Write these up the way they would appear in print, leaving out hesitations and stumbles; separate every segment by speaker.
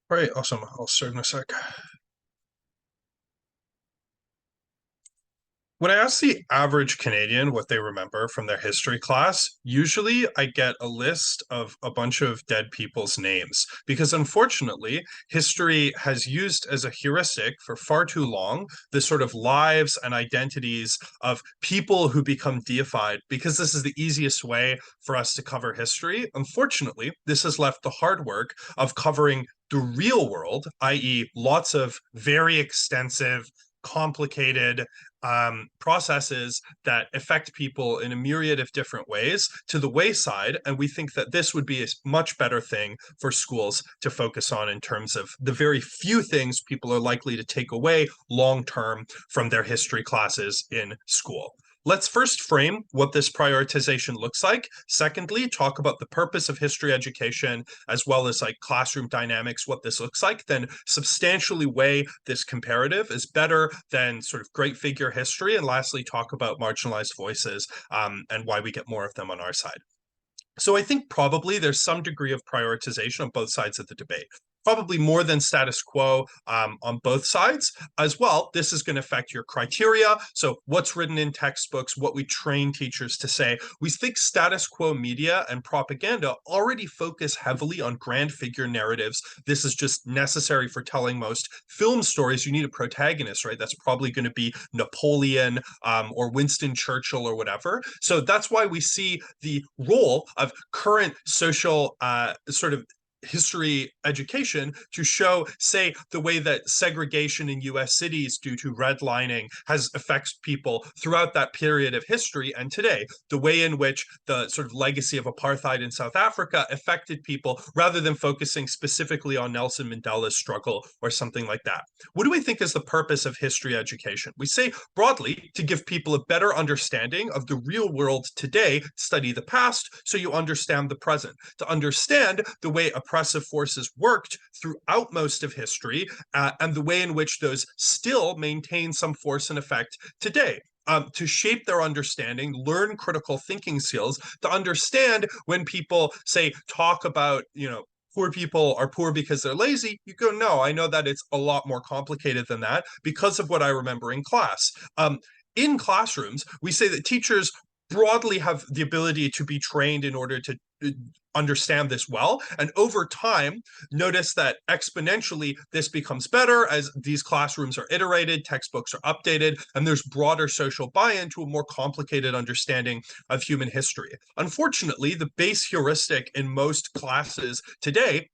Speaker 1: All right, awesome. I'll start in a sec. When I ask the average Canadian what they remember from their history class, usually I get a list of a bunch of dead people's names because unfortunately, history has used as a heuristic for far too long the sort of lives and identities of people who become deified because this is the easiest way for us to cover history. Unfortunately, this has left the hard work of covering the real world, i.e., lots of very extensive, complicated processes that affect people in a myriad of different ways to the wayside. And we think that this would be a much better thing for schools to focus on in terms of the very few things people are likely to take away long term from their history classes in school. Let's first frame what this prioritization looks like. Secondly, talk about the purpose of history education, as well as like classroom dynamics, what this looks like. Then substantially weigh this comparative as better than sort of great figure history. And lastly, talk about marginalized voices and why we get more of them on our side. So I think probably there's some degree of prioritization on both sides of the debate. Probably more than status quo on both sides as well. This is going to affect your criteria. So what's written in textbooks, what we train teachers to say. We think status quo media and propaganda already focus heavily on grand figure narratives. This is just necessary for telling most film stories. You need a protagonist, right? That's probably going to be Napoleon or Winston Churchill or whatever. So that's why we see the role of current social sort of history education to show, say, the way that segregation in US cities due to redlining has affected people throughout that period of history and today, the way in which the sort of legacy of apartheid in South Africa affected people rather than focusing specifically on Nelson Mandela's struggle or something like that. What do we think is the purpose of history education? We say broadly to give people a better understanding of the real world today, study the past so you understand the present, to understand the way oppressive forces worked throughout most of history and the way in which those still maintain some force and effect today. To shape their understanding, learn critical thinking skills, to understand when people say, talk about, poor people are poor because they're lazy, you go, no, I know that it's a lot more complicated than that because of what I remember in class. In classrooms, we say that teachers broadly have the ability to be trained in order to understand this well. And over time, notice that exponentially this becomes better as these classrooms are iterated, textbooks are updated, and there's broader social buy-in to a more complicated understanding of human history. Unfortunately, the base heuristic in most classes today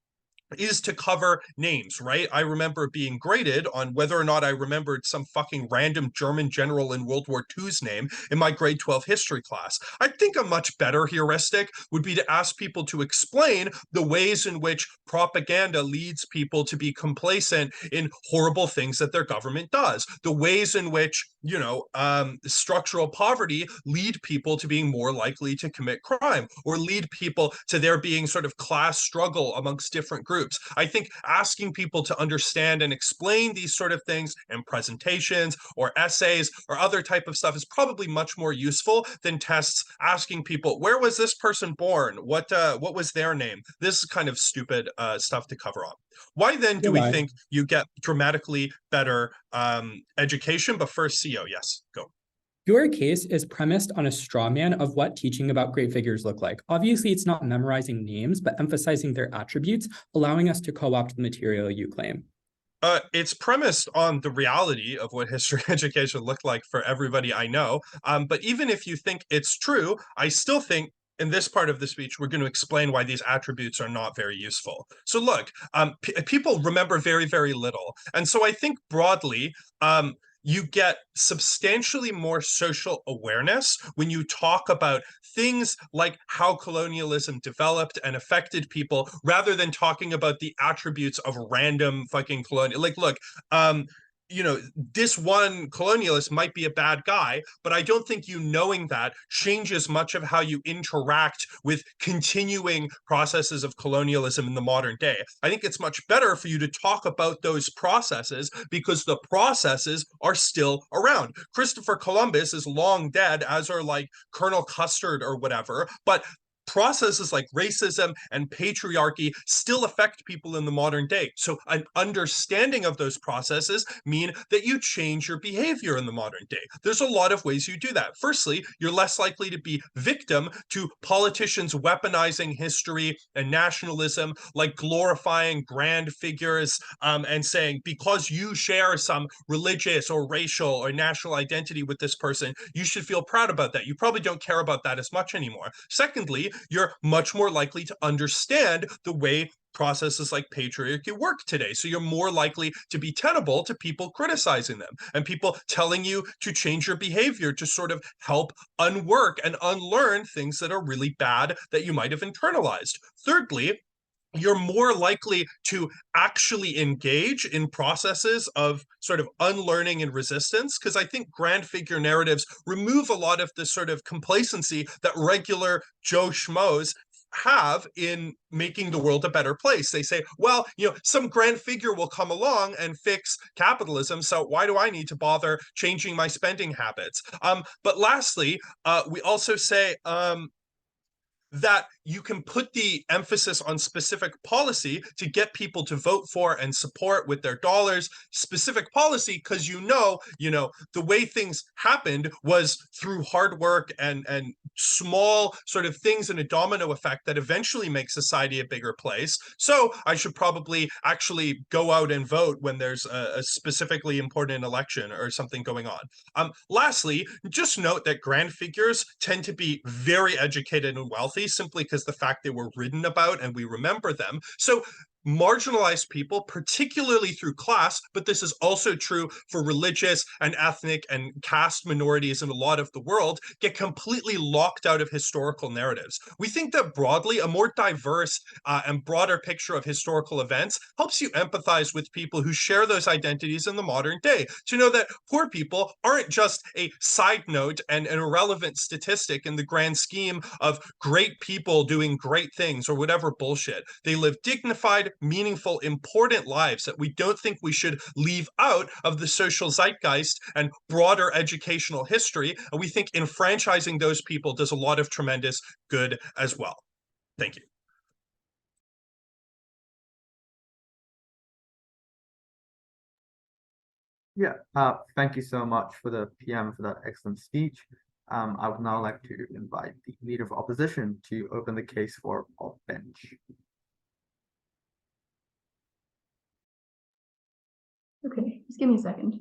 Speaker 1: is to cover names, right? I remember being graded on whether or not I remembered some fucking random German general in World War II's name in my grade 12 history class. I think a much better heuristic would be to ask people to explain the ways in which propaganda leads people to be complacent in horrible things that their government does, the ways in which, structural poverty lead people to being more likely to commit crime or lead people to there being sort of class struggle amongst different groups. I think asking people to understand and explain these sort of things in presentations or essays or other type of stuff is probably much more useful than tests asking people, where was this person born? What was their name? This is kind of stupid stuff to cover on. Why then do
Speaker 2: You're
Speaker 1: we
Speaker 2: right.
Speaker 1: think you get dramatically better education? But first, CO, yes, go.
Speaker 2: Your case is premised on a straw man of what teaching about great figures look like. Obviously, it's not memorizing names, but emphasizing their attributes, allowing us to co-opt the material you claim.
Speaker 1: It's premised on the reality of what history education looked like for everybody I know. But even if you think it's true, I still think in this part of the speech, we're going to explain why these attributes are not very useful. So look, people remember very, very little. And so I think broadly, you get substantially more social awareness when you talk about things like how colonialism developed and affected people rather than talking about the attributes of random fucking colonial. Like, look, this one colonialist might be a bad guy, but I don't think you knowing that changes much of how you interact with continuing processes of colonialism in the modern day. I think it's much better for you to talk about those processes because the processes are still around. Christopher Columbus is long dead, as are like Colonel Custard or whatever, but processes like racism and patriarchy still affect people in the modern day. So an understanding of those processes mean that you change your behavior in the modern day. There's a lot of ways you do that. Firstly, you're less likely to be victim to politicians weaponizing history and nationalism, like glorifying grand figures and saying, because you share some religious or racial or national identity with this person, you should feel proud about that. You probably don't care about that as much anymore. Secondly, you're much more likely to understand the way processes like patriarchy work today. So you're more likely to be tenable to people criticizing them and people telling you to change your behavior to sort of help unwork and unlearn things that are really bad that you might have internalized. Thirdly, you're more likely to actually engage in processes of sort of unlearning and resistance, because I think grand figure narratives remove a lot of the sort of complacency that regular Joe Schmoes have in making the world a better place. They say, well, some grand figure will come along and fix capitalism, so why do I need to bother changing my spending habits? But lastly, we also say that you can put the emphasis on specific policy to get people to vote for and support with their dollars specific policy, because the way things happened was through hard work and small sort of things in a domino effect that eventually make society a bigger place. So I should probably actually go out and vote when there's a specifically important election or something going on. Lastly, just note that grand figures tend to be very educated and wealthy, simply because the fact they were written about and we remember them. So marginalized people, particularly through class, but this is also true for religious and ethnic and caste minorities in a lot of the world, get completely locked out of historical narratives. We think that broadly, a more diverse and broader picture of historical events helps you empathize with people who share those identities in the modern day, to know that poor people aren't just a side note and an irrelevant statistic in the grand scheme of great people doing great things or whatever bullshit. They live dignified, meaningful, important lives that we don't think we should leave out of the social zeitgeist and broader educational history. And we think enfranchising those people does a lot of tremendous good as well. Thank you.
Speaker 3: Yeah, thank you so much for the PM for that excellent speech. I would now like to invite the Leader of Opposition to open the case for off bench.
Speaker 4: Okay, just give me a second.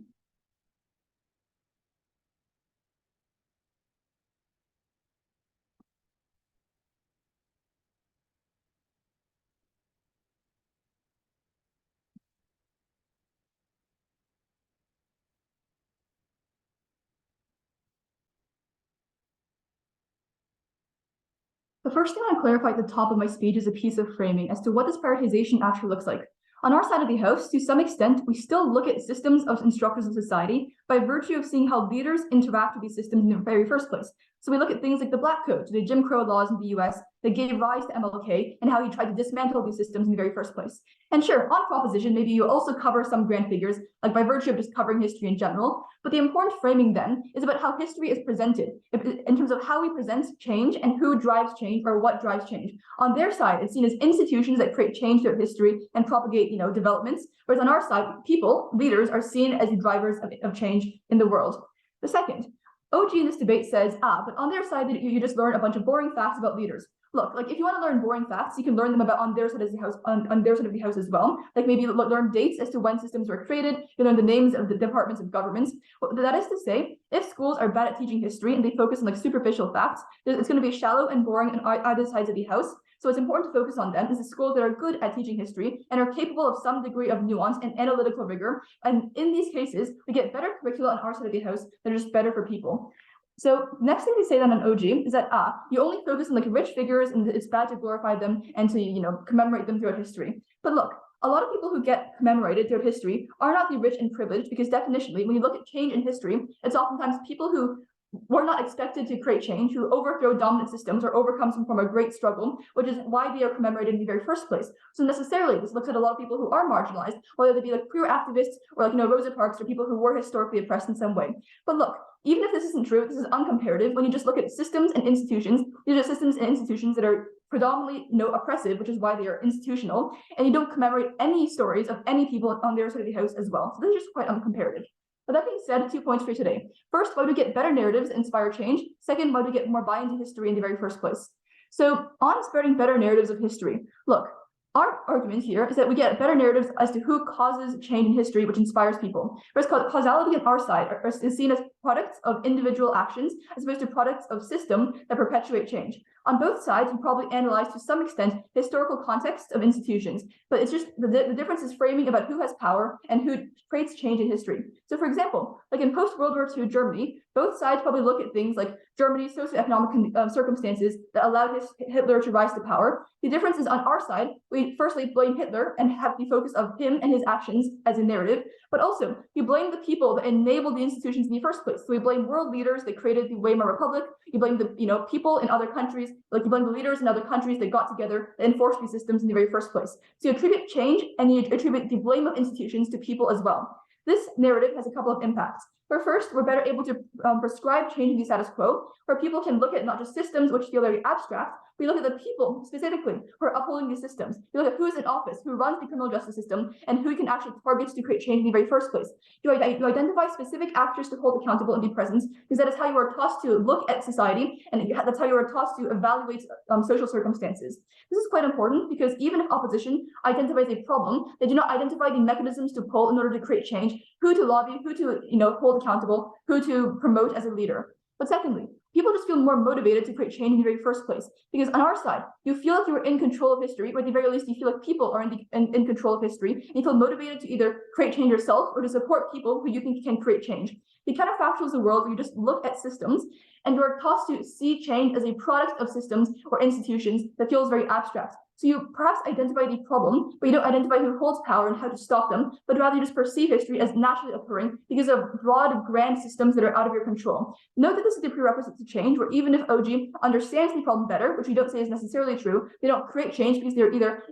Speaker 4: The first thing I want to clarify at the top of my speech is a piece of framing as to what this prioritization actually looks like. On our side of the house, to some extent, we still look at systems of structures of society by virtue of seeing how leaders interact with these systems in the very first place. So we look at things like the Black Code, the Jim Crow laws in the US that gave rise to MLK, and how he tried to dismantle these systems in the very first place. And sure, on proposition, maybe you also cover some grand figures, like by virtue of just covering history in general, but the important framing then is about how history is presented, in terms of how we present change and who drives change or what drives change. On their side, it's seen as institutions that create change throughout history and propagate, developments, whereas on our side, people, leaders, are seen as the drivers of change in the world. The second, OG in this debate says, but on their side, you just learn a bunch of boring facts about leaders. Look, like if you want to learn boring facts, you can learn them about on their side of the house, on their side of the house as well. Like maybe learn dates as to when systems were created, you learn the names of the departments of governments. Well, that is to say, if schools are bad at teaching history and they focus on like superficial facts, it's going to be shallow and boring on either sides of the house. So it's important to focus on them is the schools that are good at teaching history and are capable of some degree of nuance and analytical rigor. And in these cases, we get better curricula on our side of the house that are just better for people. So next thing we say then on OG is that you only focus on like rich figures and it's bad to glorify them and to commemorate them throughout history. But look, a lot of people who get commemorated throughout history are not the rich and privileged, because definitionally, when you look at change in history, it's oftentimes people who were not expected to create change, who overthrow dominant systems or overcome some form of great struggle, which is why they are commemorated in the very first place. So necessarily, this looks at a lot of people who are marginalized, whether they be like queer activists or Rosa Parks or people who were historically oppressed in some way. But look, even if this isn't true, this is uncomparative. When you just look at systems and institutions, these are systems and institutions that are predominantly oppressive, which is why they are institutional, and you don't commemorate any stories of any people on their side of the house as well. So this is just quite uncomparative. But that being said, 2 points for you today. First, why do we get better narratives that inspire change? Second, why do we get more buy-in to history in the very first place? So on spreading better narratives of history, look, our argument here is that we get better narratives as to who causes change in history, which inspires people. Whereas causality on our side is seen as products of individual actions as opposed to products of systems that perpetuate change. On both sides, we probably analyze to some extent historical context of institutions, but it's just the difference is framing about who has power and who creates change in history. So for example, like in post-World War II Germany, both sides probably look at things like Germany's socioeconomic circumstances that allowed Hitler to rise to power. The difference is on our side, we firstly blame Hitler and have the focus of him and his actions as a narrative, but also you blame the people that enabled the institutions in the first place. So we blame world leaders that created the Weimar Republic. You blame the people in other countries, like you blame the leaders in other countries that got together and enforced these systems in the very first place. So you attribute change and you attribute the blame of institutions to people as well. This narrative has a couple of impacts. First, we're better able to prescribe changing the status quo, where people can look at not just systems, which feel very abstract, but you look at the people specifically who are upholding these systems. You look at who's in office, who runs the criminal justice system, and who you can actually target to create change in the very first place. You identify specific actors to hold accountable and be present, because that is how you are taught to look at society, and that's how you are taught to evaluate social circumstances. This is quite important because even if opposition identifies a problem, they do not identify the mechanisms to pull in order to create change, who to lobby, who to hold accountable, who to promote as a leader. But secondly, people just feel more motivated to create change in the very first place. Because on our side, you feel like you're in control of history, or at the very least, you feel like people are in control of history, and you feel motivated to either create change yourself or to support people who you think can create change. The counterfactual is a world where you just look at systems and you're taught to see change as a product of systems or institutions that feels very abstract. So you perhaps identify the problem, but you don't identify who holds power and how to stop them, but rather you just perceive history as naturally occurring because of broad, grand systems that are out of your control. Note that this is the prerequisite to change, where even if OG understands the problem better, which we don't say is necessarily true, they don't create change because they're either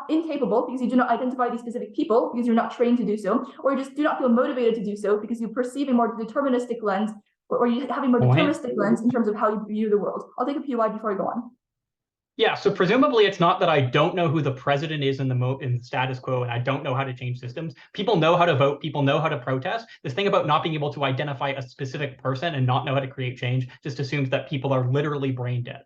Speaker 4: incapable because you do not identify these specific people because you're not trained to do so, or you just do not feel motivated to do so because you perceive a more deterministic lens, or you have a more deterministic lens in terms of how you view the world. I'll take a POI before I go on.
Speaker 5: Yeah, so presumably it's not that I don't know who the president is in the status quo and I don't know how to change systems. People know how to vote. People know how to protest. This thing about not being able to identify a specific person and not know how to create change just assumes that people are literally brain dead.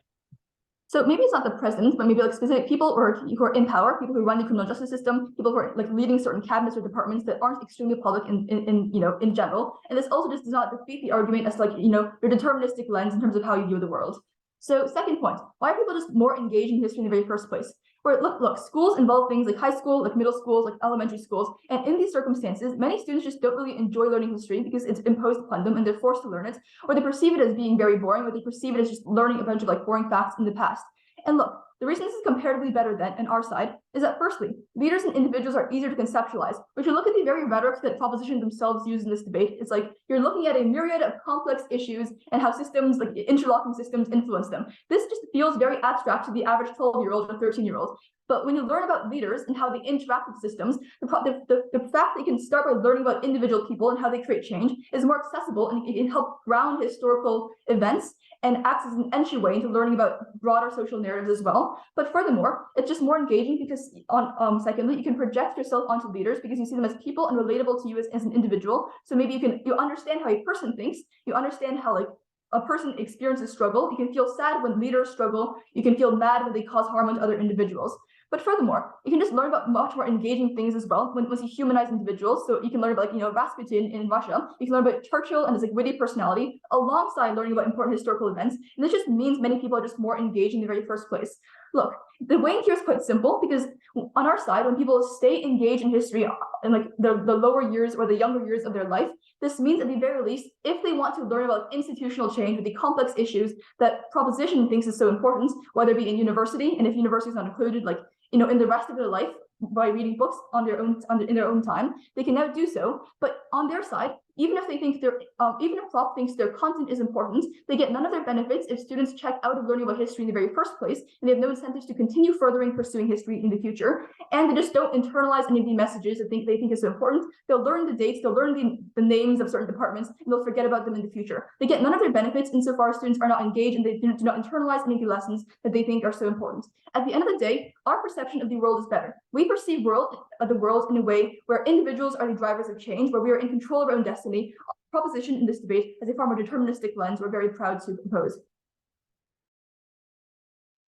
Speaker 4: So maybe it's not the president, but maybe like specific people who are in power, people who run the criminal justice system, people who are like leading certain cabinets or departments that aren't extremely public in general. And this also just does not defeat the argument as like your deterministic lens in terms of how you view the world. So second point, why are people just more engaged in history in the very first place? Where look, schools involve things like high school, like middle schools, like elementary schools. And in these circumstances, many students just don't really enjoy learning history because it's imposed upon them and they're forced to learn it, or they perceive it as being very boring, or they perceive it as just learning a bunch of like boring facts in the past. And look, the reason this is comparatively better than on our side is that firstly, leaders and individuals are easier to conceptualize. But if you look at the very rhetoric that propositions themselves use in this debate, it's like you're looking at a myriad of complex issues and how systems, like interlocking systems, influence them. This just feels very abstract to the average 12-year-old or 13-year-old. But when you learn about leaders and how they interact with systems, the fact that you can start by learning about individual people and how they create change is more accessible, and it can help ground historical events and acts as an entryway into learning about broader social narratives as well. But furthermore, it's just more engaging because secondly, you can project yourself onto leaders because you see them as people and relatable to you as an individual. So maybe you understand how a person thinks, you understand how like a person experiences struggle. You can feel sad when leaders struggle. You can feel mad when they cause harm to other individuals. But furthermore, you can just learn about much more engaging things as well once you humanize individuals. So you can learn about Rasputin in Russia. You can learn about Churchill and his like witty personality alongside learning about important historical events. And this just means many people are just more engaged in the very first place. Look, the weighing here is quite simple because on our side, when people stay engaged in history in like the lower years or the younger years of their life, this means at the very least, if they want to learn about institutional change with the complex issues that proposition thinks is so important, whether it be in university, and if university is not included, like in the rest of their life by reading books on their own in their own time, they can now do so. But on their side, Even if they think even if Prop thinks their content is important, they get none of their benefits if students check out of learning about history in the very first place, and they have no incentives to continue furthering pursuing history in the future. And they just don't internalize any of the messages that they think is so important. They'll learn the dates, they'll learn the names of certain departments, and they'll forget about them in the future. They get none of their benefits insofar as students are not engaged and they do not internalize any of the lessons that they think are so important. At the end of the day, our perception of the world is better. We perceive the world in a way where individuals are the drivers of change, where we are in control of our own destiny. Proposition in this debate as a far more deterministic lens we're very proud to propose.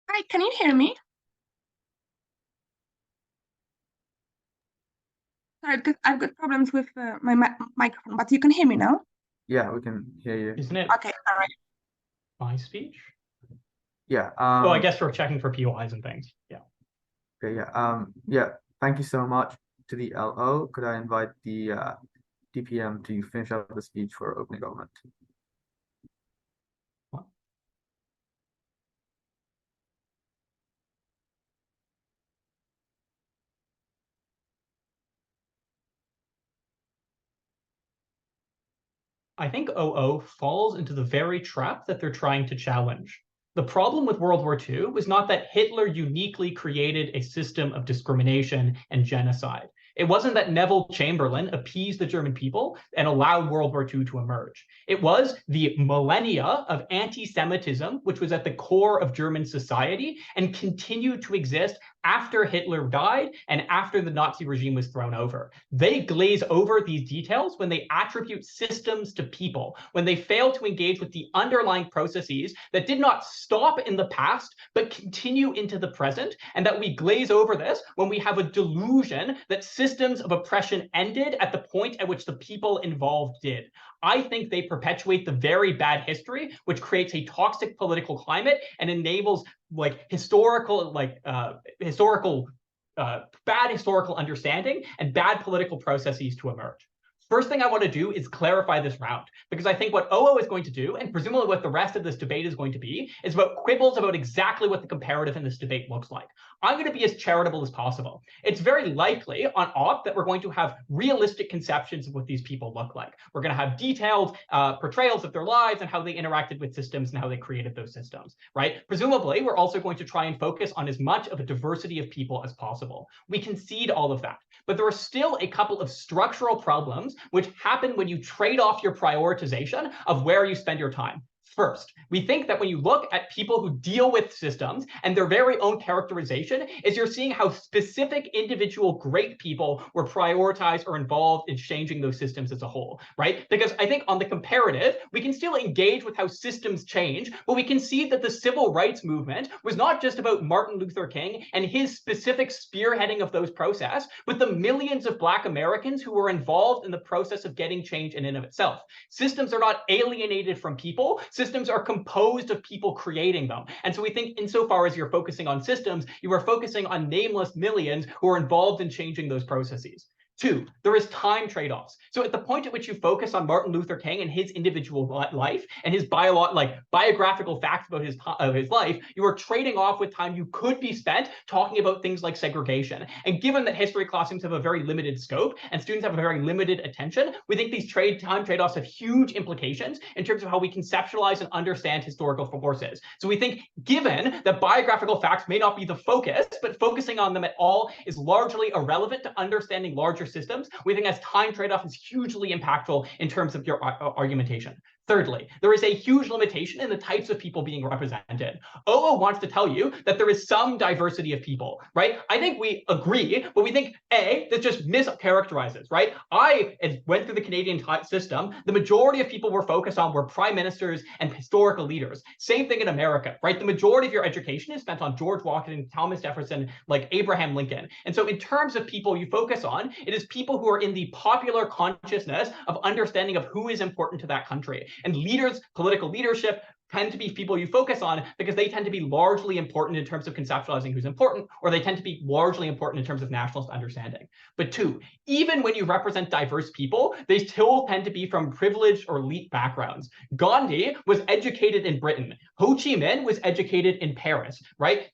Speaker 6: Hi, can you hear me? Sorry, because I've got problems with my microphone, but you can hear me now?
Speaker 3: Yeah, we can hear you.
Speaker 5: Isn't it
Speaker 6: Okay, all right.
Speaker 5: my speech?
Speaker 3: Yeah.
Speaker 5: Oh, I guess we're checking for POIs and things. Yeah.
Speaker 3: Okay, yeah. Yeah, thank you so much to the LO. Could I invite the DPM to finish up the speech for opening government?
Speaker 5: I think OO falls into the very trap that they're trying to challenge. The problem with World War II was not that Hitler uniquely created a system of discrimination and genocide. It wasn't that Neville Chamberlain appeased the German people and allowed World War II to emerge. It was the millennia of anti-Semitism, which was at the core of German society and continued to exist after Hitler died and after the Nazi regime was thrown over. They glaze over these details when they attribute systems to people, when they fail to engage with the underlying processes that did not stop in the past, but continue into the present, and that we glaze over this when we have a delusion that systems of oppression ended at the point at which the people involved did. I think they perpetuate the very bad history, which creates a toxic political climate and enables bad historical understanding and bad political processes to emerge. First thing I want to do is clarify this round, because I think what OO is going to do, and presumably what the rest of this debate is going to be, is about quibbles about exactly what the comparative in this debate looks like. I'm going to be as charitable as possible. It's very likely on OP that we're going to have realistic conceptions of what these people look like. We're going to have detailed portrayals of their lives and how they interacted with systems and how they created those systems, right? Presumably, we're also going to try and focus on as much of a diversity of people as possible. We concede all of that, but there are still a couple of structural problems which happen when you trade off your prioritization of where you spend your time. First, we think that when you look at people who deal with systems and their very own characterization, is you're seeing how specific individual great people were prioritized or involved in changing those systems as a whole, right? Because I think on the comparative, we can still engage with how systems change, but we can see that the civil rights movement was not just about Martin Luther King and his specific spearheading of those processes, but the millions of Black Americans who were involved in the process of getting change in and of itself. Systems are not alienated from people. Systems are composed of people creating them. And so we think insofar as you're focusing on systems, you are focusing on nameless millions who are involved in changing those processes. Two, there is time trade-offs. So at the point at which you focus on Martin Luther King and his individual life and his biographical facts about his life, you are trading off with time you could be spent talking about things like segregation. And given that history classrooms have a very limited scope and students have a very limited attention, we think these time trade-offs have huge implications in terms of how we conceptualize and understand historical forces. So we think, given that biographical facts may not be the focus, but focusing on them at all is largely irrelevant to understanding larger systems, we think as time trade-off is hugely impactful in terms of your argumentation. Thirdly, there is a huge limitation in the types of people being represented. OO wants to tell you that there is some diversity of people, right? I think we agree, but we think, A, that just mischaracterizes, right? I went through the Canadian system. The majority of people we're focused on were prime ministers and historical leaders. Same thing in America, right? The majority of your education is spent on George Washington, Thomas Jefferson, like Abraham Lincoln. And so in terms of people you focus on, it is people who are in the popular consciousness of understanding of who is important to that country. And leaders, political leadership, tend to be people you focus on because they tend to be largely important in terms of conceptualizing who's important, or they tend to be largely important in terms of nationalist understanding. But two, even when you represent diverse people, they still tend to be from privileged or elite backgrounds. Gandhi was educated in Britain. Ho Chi Minh was educated in Paris, right?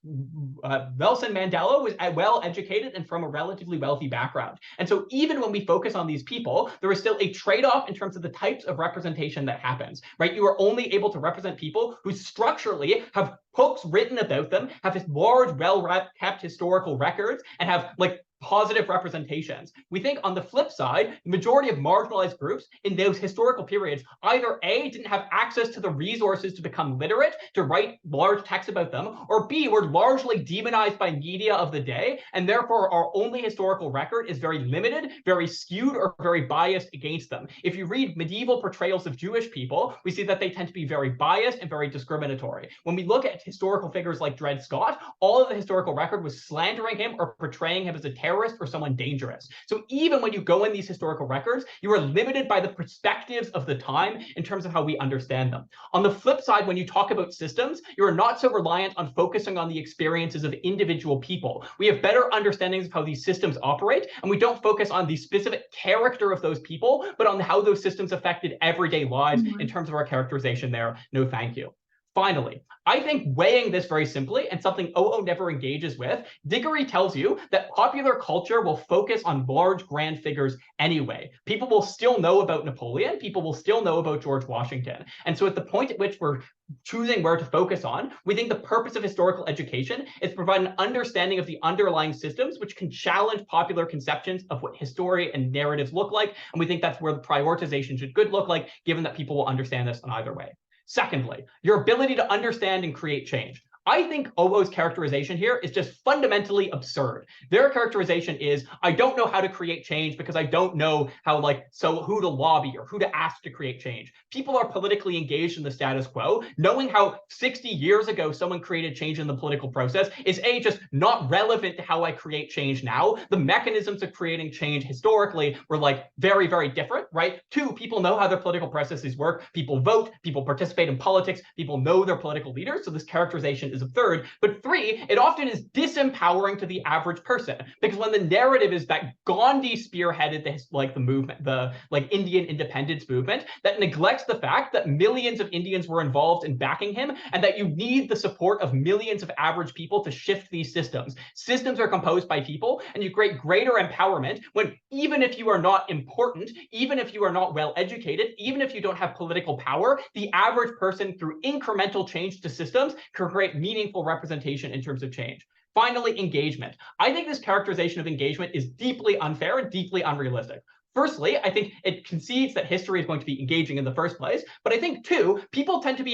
Speaker 5: Nelson Mandela was well educated and from a relatively wealthy background. And so even when we focus on these people, there is still a trade-off in terms of the types of representation that happens, right? You are only able to represent people who structurally have books written about them, have large, well-kept historical records, and have like positive representations. We think on the flip side, the majority of marginalized groups in those historical periods either A, didn't have access to the resources to become literate, to write large texts about them, or B, were largely demonized by media of the day, and therefore our only historical record is very limited, very skewed, or very biased against them. If you read medieval portrayals of Jewish people, we see that they tend to be very biased and very discriminatory. When we look at historical figures like Dred Scott, all of the historical record was slandering him or portraying him as a terrorist or someone dangerous. So even when you go in these historical records, you are limited by the perspectives of the time in terms of how we understand them. On the flip side, when you talk about systems, you are not so reliant on focusing on the experiences of individual people. We have better understandings of how these systems operate, and we don't focus on the specific character of those people, but on how those systems affected everyday lives in terms of our characterization there. No, thank you. Finally, I think weighing this very simply, and something OO never engages with, Diggory tells you that popular culture will focus on large, grand figures anyway. People will still know about Napoleon. People will still know about George Washington. And so at the point at which we're choosing where to focus on, we think the purpose of historical education is to provide an understanding of the underlying systems which can challenge popular conceptions of what history and narratives look like. And we think that's where the prioritization should look like, given that people will understand this in either way. Secondly, your ability to understand and create change. I think OO's characterization here is just fundamentally absurd. Their characterization is, I don't know how to create change because I don't know how, who to lobby or who to ask to create change. People are politically engaged in the status quo. Knowing how 60 years ago someone created change in the political process is A, just not relevant to how I create change now. The mechanisms of creating change historically were very, very different, right? Two, people know how their political processes work. People vote, people participate in politics, people know their political leaders. So this characterization is absurd. But three, it often is disempowering to the average person, because when the narrative is that Gandhi spearheaded the movement, the Indian independence movement, that neglects the fact that millions of Indians were involved in backing him, and that you need the support of millions of average people to shift these systems. Systems are composed by people, and you create greater empowerment when, even if you are not important, even if you are not well educated, even if you don't have political power, the average person, through incremental change to systems, can create meaningful representation in terms of change. Finally, engagement. I think this characterization of engagement is deeply unfair and deeply unrealistic. Firstly, I think it concedes that history is going to be engaging in the first place. But I think, two, people tend to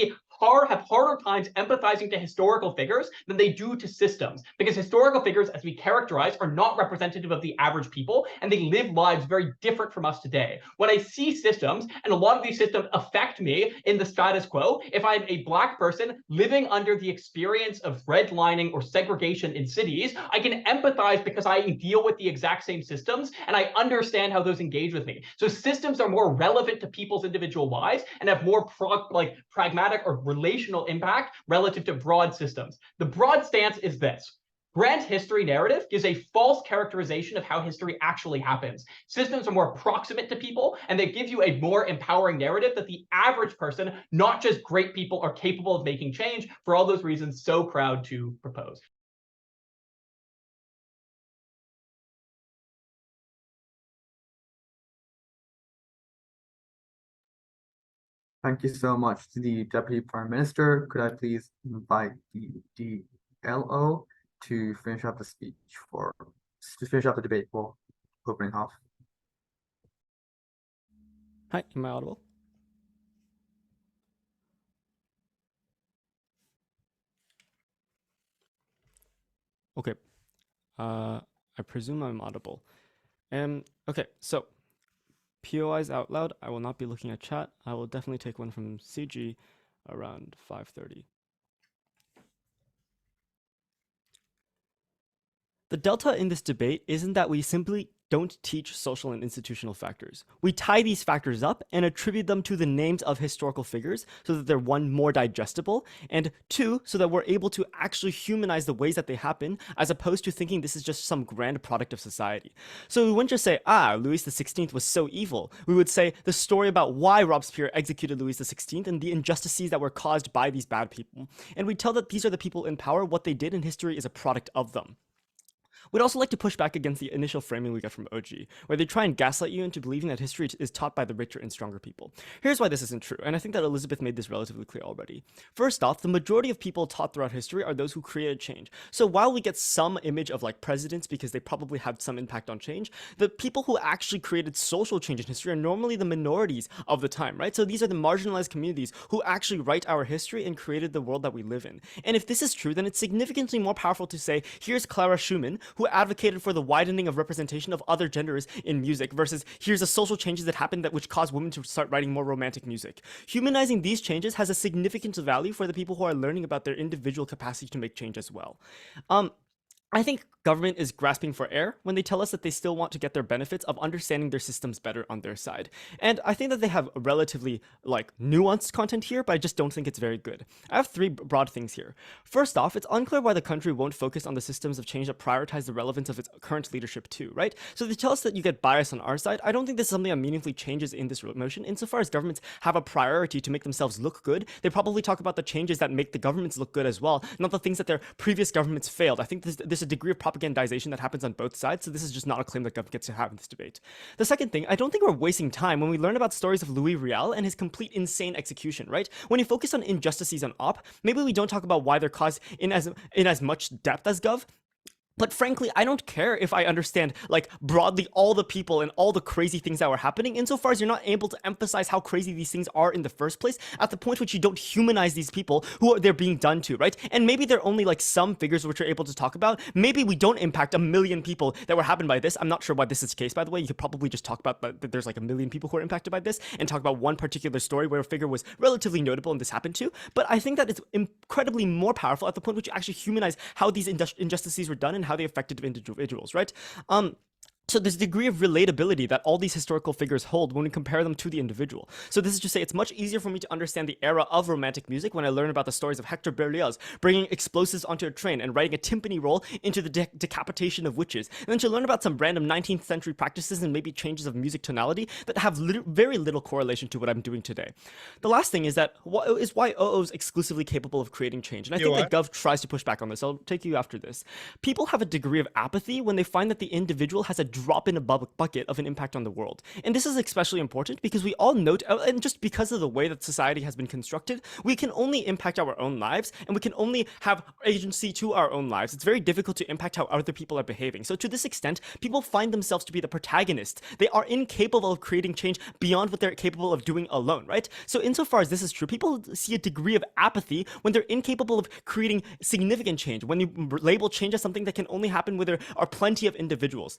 Speaker 5: have harder times empathizing to historical figures than they do to systems, because historical figures, as we characterize, are not representative of the average people, and they live lives very different from us today. When I see systems, and a lot of these systems affect me in the status quo, if I'm a Black person living under the experience of redlining or segregation in cities, I can empathize because I deal with the exact same systems, and I understand how those engage with me. So systems are more relevant to people's individual lives and have more pragmatic or relational impact relative to broad systems. The broad stance is this: grand history narrative gives a false characterization of how history actually happens. Systems are more proximate to people, and they give you a more empowering narrative that the average person, not just great people, are capable of making change. For all those reasons, so proud to propose.
Speaker 3: Thank you so much to the Deputy Prime Minister. Could I please invite the DLO to finish up the debate for opening half?
Speaker 7: Hi, am I audible? Okay. I presume I'm audible. Okay, so POIs out loud. I will not be looking at chat. I will definitely take one from CG around 5:30. The delta in this debate isn't that we simply don't teach social and institutional factors. We tie these factors up and attribute them to the names of historical figures so that they're, one, more digestible, and two, so that we're able to actually humanize the ways that they happen, as opposed to thinking this is just some grand product of society. So we wouldn't just say, Louis XVI was so evil. We would say the story about why Robespierre executed Louis XVI and the injustices that were caused by these bad people. And we tell that these are the people in power, what they did in history is a product of them. We'd also like to push back against the initial framing we get from OG, where they try and gaslight you into believing that history is taught by the richer and stronger people. Here's why this isn't true, and I think that Elizabeth made this relatively clear already. First off, the majority of people taught throughout history are those who created change. So while we get some image of like presidents because they probably had some impact on change, the people who actually created social change in history are normally the minorities of the time, right? So these are the marginalized communities who actually write our history and created the world that we live in. And if this is true, then it's significantly more powerful to say, here's Clara Schumann, who advocated for the widening of representation of other genders in music, versus here's the social changes that happened which caused women to start writing more romantic music. Humanizing these changes has a significant value for the people who are learning about their individual capacity to make change as well. I think government is grasping for air when they tell us that they still want to get their benefits of understanding their systems better on their side. And I think that they have relatively nuanced content here, but I just don't think it's very good. I have three broad things here. First off, it's unclear why the country won't focus on the systems of change that prioritize the relevance of its current leadership too, right? So they tell us that you get bias on our side. I don't think this is something that meaningfully changes in this motion. Insofar as governments have a priority to make themselves look good, they probably talk about the changes that make the governments look good as well, not the things that their previous governments failed. I think there's a degree of propagandization that happens on both sides, so this is just not a claim that government gets to have in this debate. The second thing, I don't think we're wasting time when we learn about stories of Louis Riel and his complete insane execution, right? When you focus on injustices on op, maybe we don't talk about why they're caused in as much depth as Gov. But frankly, I don't care if I understand, broadly all the people and all the crazy things that were happening, insofar as you're not able to emphasize how crazy these things are in the first place, at the point which you don't humanize these people who they're being done to, right? And maybe they're only some figures which you're able to talk about. Maybe we don't impact 1 million people that were happened by this. I'm not sure why this is the case, by the way. You could probably just talk about that there's 1 million people who are impacted by this and talk about one particular story where a figure was relatively notable and this happened to. But I think that it's incredibly more powerful at the point which you actually humanize how these injustices were done and how they affected individuals, right? So there's a degree of relatability that all these historical figures hold when we compare them to the individual. So this is to say it's much easier for me to understand the era of romantic music when I learn about the stories of Hector Berlioz bringing explosives onto a train and writing a timpani roll into the decapitation of witches. And then to learn about some random 19th century practices and maybe changes of music tonality that have very little correlation to what I'm doing today. The last thing is that is why OO is exclusively capable of creating change. And I think that Gov tries to push back on this. I'll take you after this. People have a degree of apathy when they find that the individual has a drop in a bucket of an impact on the world. And this is especially important because we all note, and just because of the way that society has been constructed, we can only impact our own lives and we can only have agency to our own lives. It's very difficult to impact how other people are behaving. So to this extent, people find themselves to be the protagonists. They are incapable of creating change beyond what they're capable of doing alone, right? So insofar as this is true, people see a degree of apathy when they're incapable of creating significant change, when you label change as something that can only happen where there are plenty of individuals.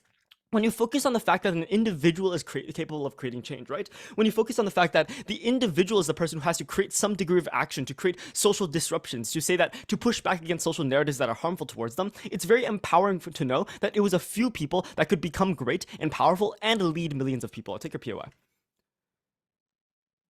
Speaker 7: When you focus on the fact that an individual is capable of creating change, right? When you focus on the fact that the individual is the person who has to create some degree of action, to create social disruptions, to say that, to push back against social narratives that are harmful towards them, it's very empowering to know that it was a few people that could become great and powerful and lead millions of people. I'll take your POI.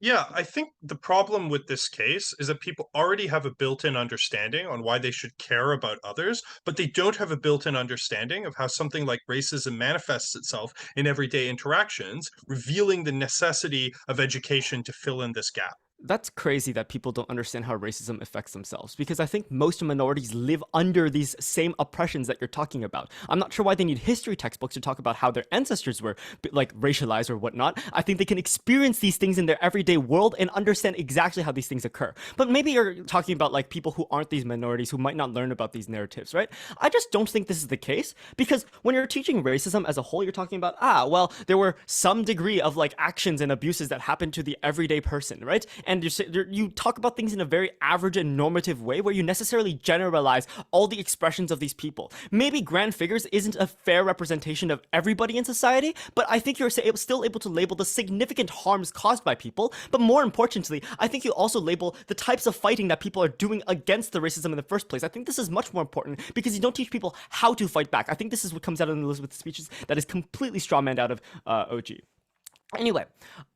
Speaker 1: Yeah, I think the problem with this case is that people already have a built-in understanding on why they should care about others, but they don't have a built-in understanding of how something like racism manifests itself in everyday interactions, revealing the necessity of education to fill in this gap.
Speaker 7: That's crazy that people don't understand how racism affects themselves, because I think most minorities live under these same oppressions that you're talking about. I'm not sure why they need history textbooks to talk about how their ancestors were racialized or whatnot. I think they can experience these things in their everyday world and understand exactly how these things occur. But maybe you're talking about people who aren't these minorities who might not learn about these narratives, right? I just don't think this is the case, because when you're teaching racism as a whole, you're talking about, well, there were some degree of actions and abuses that happened to the everyday person, right? and you talk about things in a very average and normative way where you necessarily generalize all the expressions of these people. Maybe grand figures isn't a fair representation of everybody in society, but I think you're still able to label the significant harms caused by people. But more importantly, I think you also label the types of fighting that people are doing against the racism in the first place. I think this is much more important because you don't teach people how to fight back. I think this is what comes out of Elizabeth's speeches that is completely strawmanned out of OG. Anyway,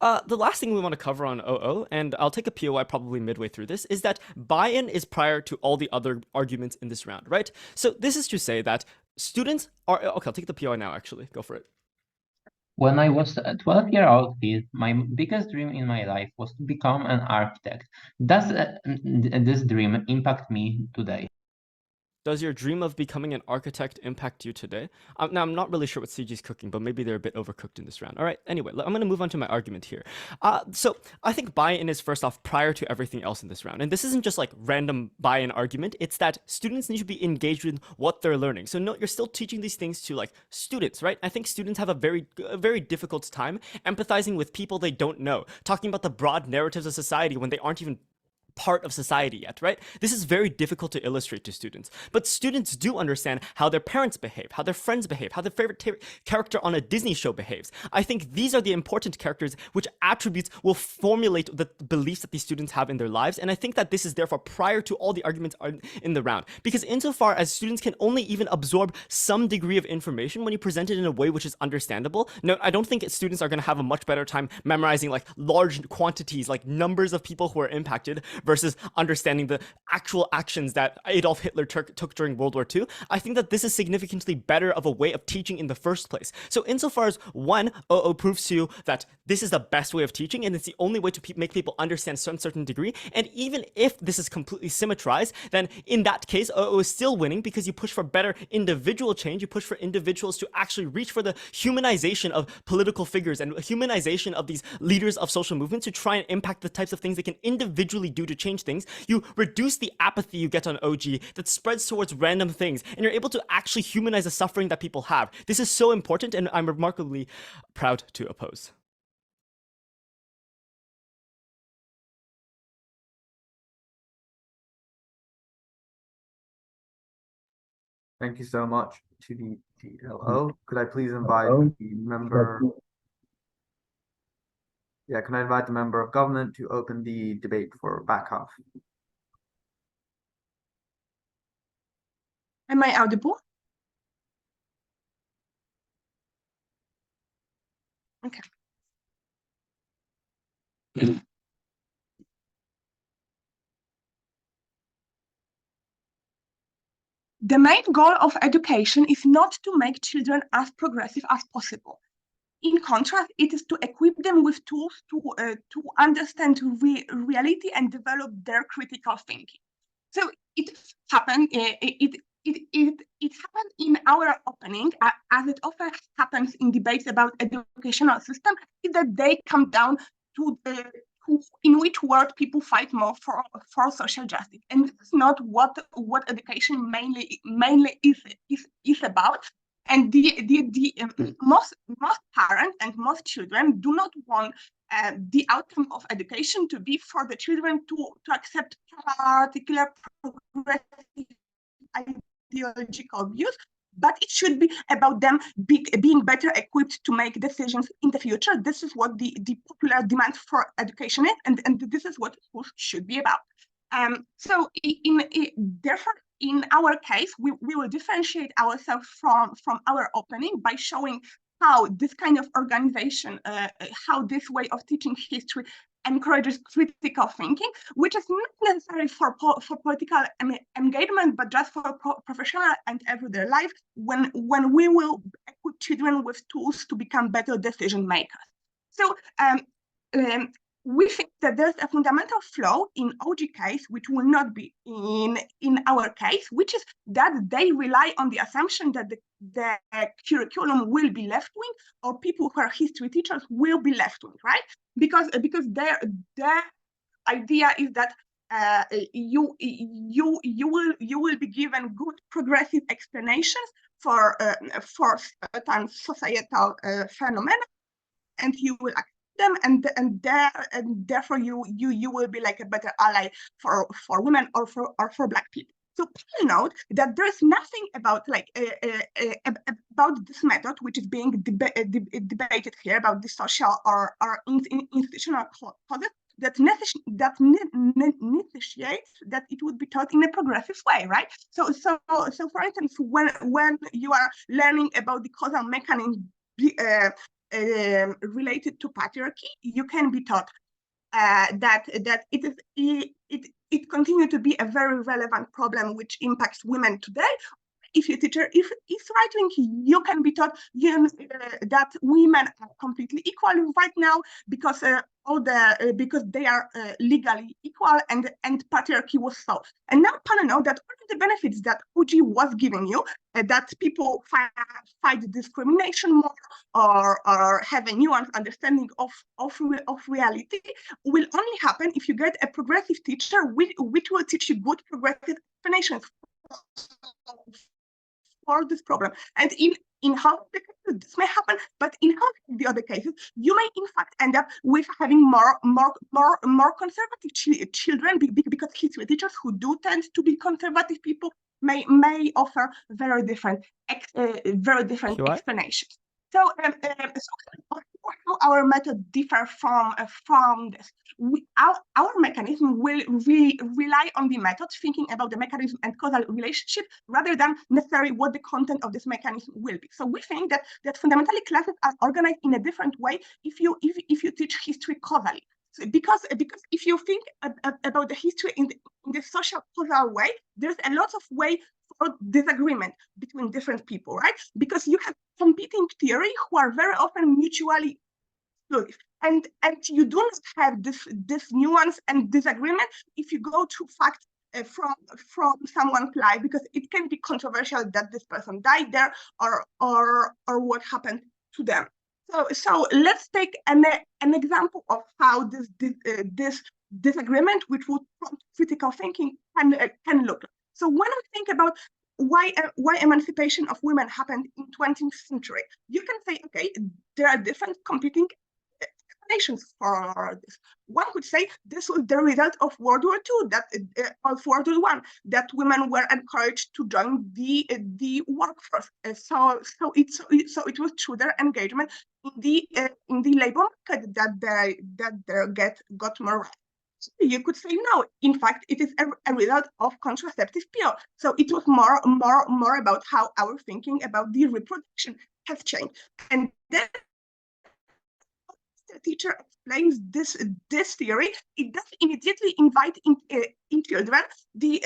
Speaker 7: the last thing we want to cover on OO, and I'll take a POI probably midway through this, is that buy-in is prior to all the other arguments in this round, right? So this is to say that students are... Okay, I'll take the POI now, actually. Go for it.
Speaker 8: When I was a 12-year-old kid, my biggest dream in my life was to become an architect. Does this dream impact me today?
Speaker 7: Does your dream of becoming an architect impact you today? Now, I'm not really sure what CG's cooking, but maybe they're a bit overcooked in this round. All right, anyway, I'm going to move on to my argument here. So I think buy-in is first off prior to everything else in this round. And this isn't just like random buy-in argument. It's that students need to be engaged with what they're learning. So no, you're still teaching these things to like students, right? I think students have a very difficult time empathizing with people they don't know, talking about the broad narratives of society when they aren't even part of society yet, right? This is very difficult to illustrate to students, but students do understand how their parents behave, how their friends behave, how their favorite character on a Disney show behaves. I think these are the important characters which attributes will formulate the beliefs that these students have in their lives, and I think that this is therefore prior to all the arguments in the round, because insofar as students can only even absorb some degree of information when you present it in a way which is understandable. No, I don't think students are going to have a much better time memorizing like large quantities, like numbers of people who are impacted, versus understanding the actual actions that Adolf Hitler took during World War II. I think that this is significantly better of a way of teaching in the first place. So insofar as one, OO proves to you that this is the best way of teaching and it's the only way to make people understand some certain degree, and even if this is completely symmetrized, then in that case, OO is still winning because you push for better individual change, you push for individuals to actually reach for the humanization of political figures and humanization of these leaders of social movements to try and impact the types of things they can individually do to change things. You reduce the apathy you get on OG that spreads towards random things, and you're able to actually humanize the suffering that people have. This is so important, and I'm remarkably proud to oppose.
Speaker 3: Thank you so much to the DLO. Could I please invite the member? Yeah, can I invite the member of government to open the debate for back half?
Speaker 6: Am I audible? Okay. The main goal of education is not to make children as progressive as possible. In contrast, it is to equip them with tools to understand reality and develop their critical thinking. So it happened. It happened in our opening, as it often happens in debates about educational system, is that they come down to in which world people fight more for social justice, and this is not what education mainly is about. And most parents and most children do not want the outcome of education to be for the children to accept particular progressive ideological views, but it should be about them being better equipped to make decisions in the future. This is what the popular demand for education is, and this is what schools should be about. So therefore, in our case, we will differentiate ourselves from our opening by showing how this kind of organization, how this way of teaching history encourages critical thinking, which is not necessary for political engagement, but just for professional and everyday life, when we will equip children with tools to become better decision makers. So we think that there's a fundamental flaw in OG case, which will not be in our case, which is that they rely on the assumption that the curriculum will be left-wing, or people who are history teachers will be left-wing, right? Because their idea is that you will be given good progressive explanations for certain societal phenomena, and you will them, and therefore you will be like a better ally for women or for Black people. So please note that there is nothing about about this method which is being debated here about the social or institutional causes that necessitates that it would be taught in a progressive way, right? So for instance, when you are learning about the causal mechanism related to patriarchy, you can be taught that it continues to be a very relevant problem which impacts women today. If you're a teacher, if it's right-wing, you can be taught that women are completely equal right now because because they are legally equal and patriarchy was solved. And now panel know that one of the benefits that OG was giving you, that people fight discrimination more or have a nuanced understanding of reality, will only happen if you get a progressive teacher which will teach you good progressive explanations for this problem. And in half the cases, this may happen, but in half of the other cases, you may in fact end up with having more conservative children, because history teachers who do tend to be conservative people may offer very different explanations. So, how our method differ from this? Our mechanism will rely on the method, thinking about the mechanism and causal relationship, rather than necessarily what the content of this mechanism will be. So we think that fundamentally classes are organized in a different way if you teach history causally. So because if you think about the history in the social causal way, there's a lot of way for disagreement between different people, right? Because you have competing theory who are very often mutually exclusive. And you do not have this nuance and disagreement if you go to facts from someone's life, because it can be controversial that this person died there or what happened to them. So let's take an example of how this disagreement, which would prompt critical thinking, can look like. So when we think about why emancipation of women happened in 20th century, you can say, okay, there are different competing explanations for this. One could say this was the result of World War II, of World War I, that women were encouraged to join the workforce. So it was through their engagement in the labor market that they got more rights. So you could say no. In fact, it is a result of contraceptive pill. So it was more about how our thinking about the reproduction has changed. And then the teacher explains this theory, it does immediately invite in children the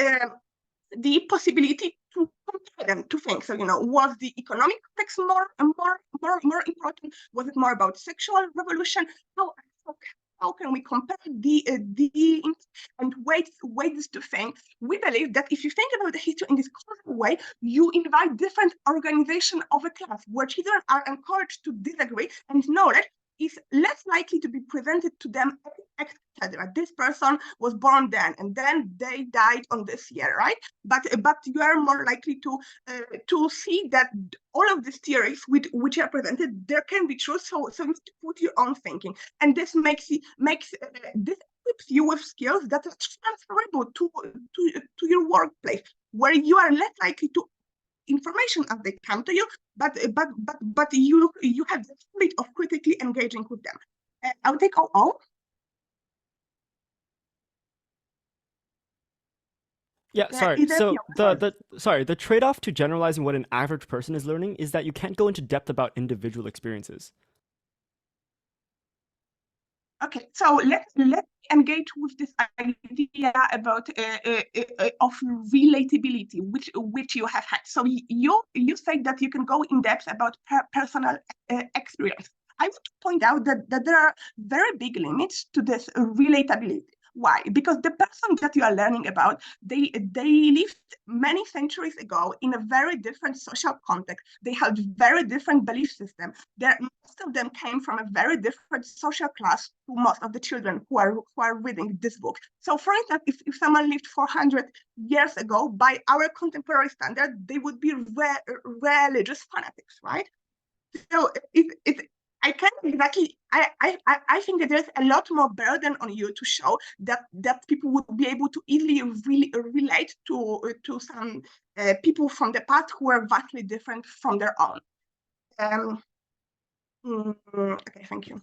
Speaker 6: possibility to compare them, to think. So, was the economic context more important? Was it more about sexual revolution? How can we compare the and ways to think? We believe that if you think about the history in this causal way, you invite different organization of a class where children are encouraged to disagree, and knowledge is less likely to be presented to them, etc. This person was born then, and then they died on this year, right? But you are more likely to see that all of these theories which are presented, there can be truth. So you put your own thinking, and this makes this equips you with skills that are transferable to your workplace, where you are less likely to information as they come to you, but you have the habit of critically engaging with them. I'll take all.
Speaker 7: Yeah, sorry. So the trade-off to generalizing what an average person is learning is that you can't go into depth about individual experiences.
Speaker 6: Okay, so let's engage with this idea about of relatability, which you have had. So you say that you can go in depth about personal experience. I want to point out that there are very big limits to this relatability. Why? Because the person that you are learning about, they lived many centuries ago in a very different social context. They had very different belief system. Most of them came from a very different social class to most of the children who are reading this book. So for instance, if someone lived 400 years ago, by our contemporary standard, they would be religious fanatics, right? So I can't exactly. I think that there's a lot more burden on you to show that people would be able to easily really relate to some people from the past who are vastly different from their own. Okay, thank you.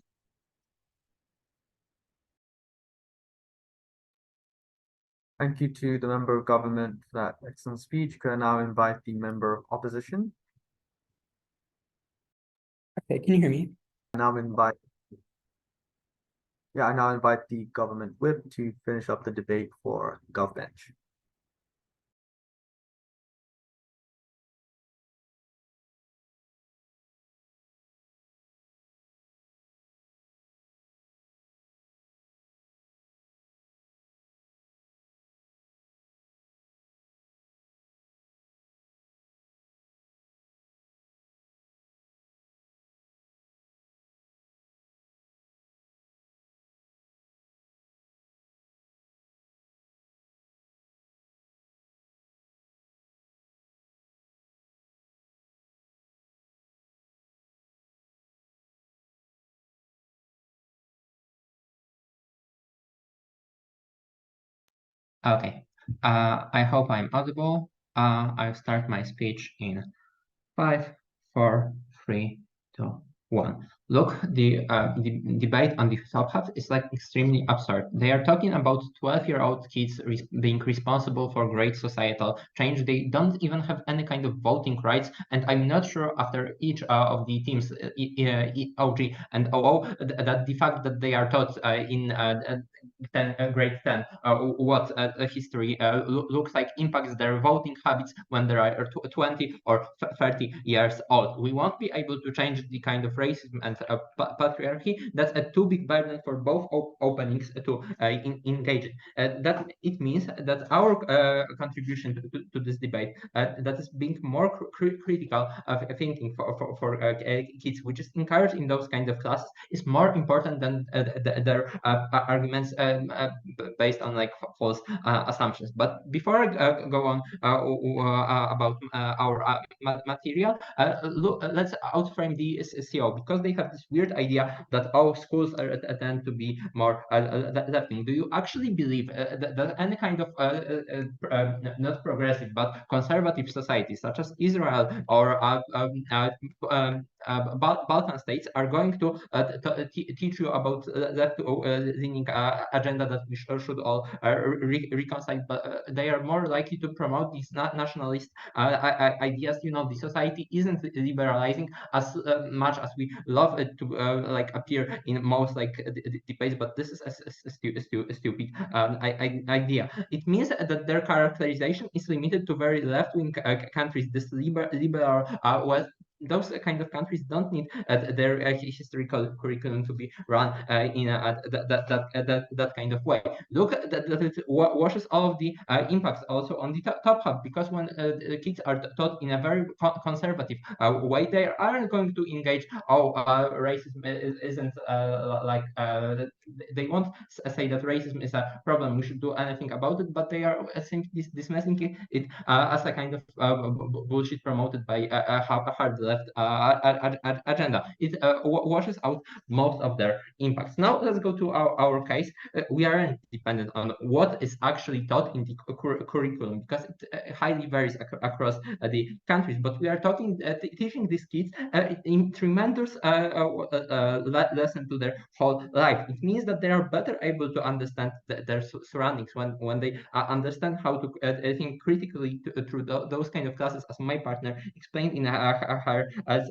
Speaker 3: Thank you to the member of government for that excellent speech. Could I now invite the member of opposition?
Speaker 2: Okay, can you hear me?
Speaker 3: I now invite the government whip to finish up the debate for GovBench.
Speaker 8: Okay, I hope I'm audible. I'll start my speech in 5, 4, 3, 2, 1. Look, the debate on the top half is like extremely absurd. They are talking about 12-year-old kids being responsible for great societal change. They don't even have any kind of voting rights, and I'm not sure after each of the teams, OG and OO, that the fact that they are taught in grade 10 what history looks like impacts their voting habits when they are 20 or 30 years old. We won't be able to change the kind of racism and patriarchy. That's a too big burden for both openings to engage in. That it means that our contribution to this debate that is being more critical of thinking for kids, which is encouraged in those kind of classes, is more important than their arguments based on like false assumptions. But before I go on about our material, let's outframe the SEO, because they have this weird idea that all schools tend to be more left-wing. Do you actually believe that any kind of not progressive but conservative societies such as Israel or Balkan states are going to teach you about left-leaning agenda that we should all reconcile? But they are more likely to promote these nationalist ideas. You know, the society isn't liberalizing as much as we love it to like appear in most like debates, but this is a stupid idea. It means that their characterization is limited to very left-wing countries. This liberal those kind of countries don't need their historical curriculum to be run in that kind of way. Look, that it washes all of the impacts also on the top half, because when kids are taught in a very conservative way, they aren't going to engage. Oh, racism isn't like they won't say that racism is a problem, we should do anything about it, but they are simply dismissing it as a kind of bullshit promoted by a hard left agenda. It washes out most of their impacts. Now let's go to our case. We aren't dependent on what is actually taught in the curriculum, because it highly varies across the countries, but we are teaching these kids in tremendous lesson to their whole life. It means that they are better able to understand their surroundings when they understand how to think critically through those kind of classes, as my partner explained in her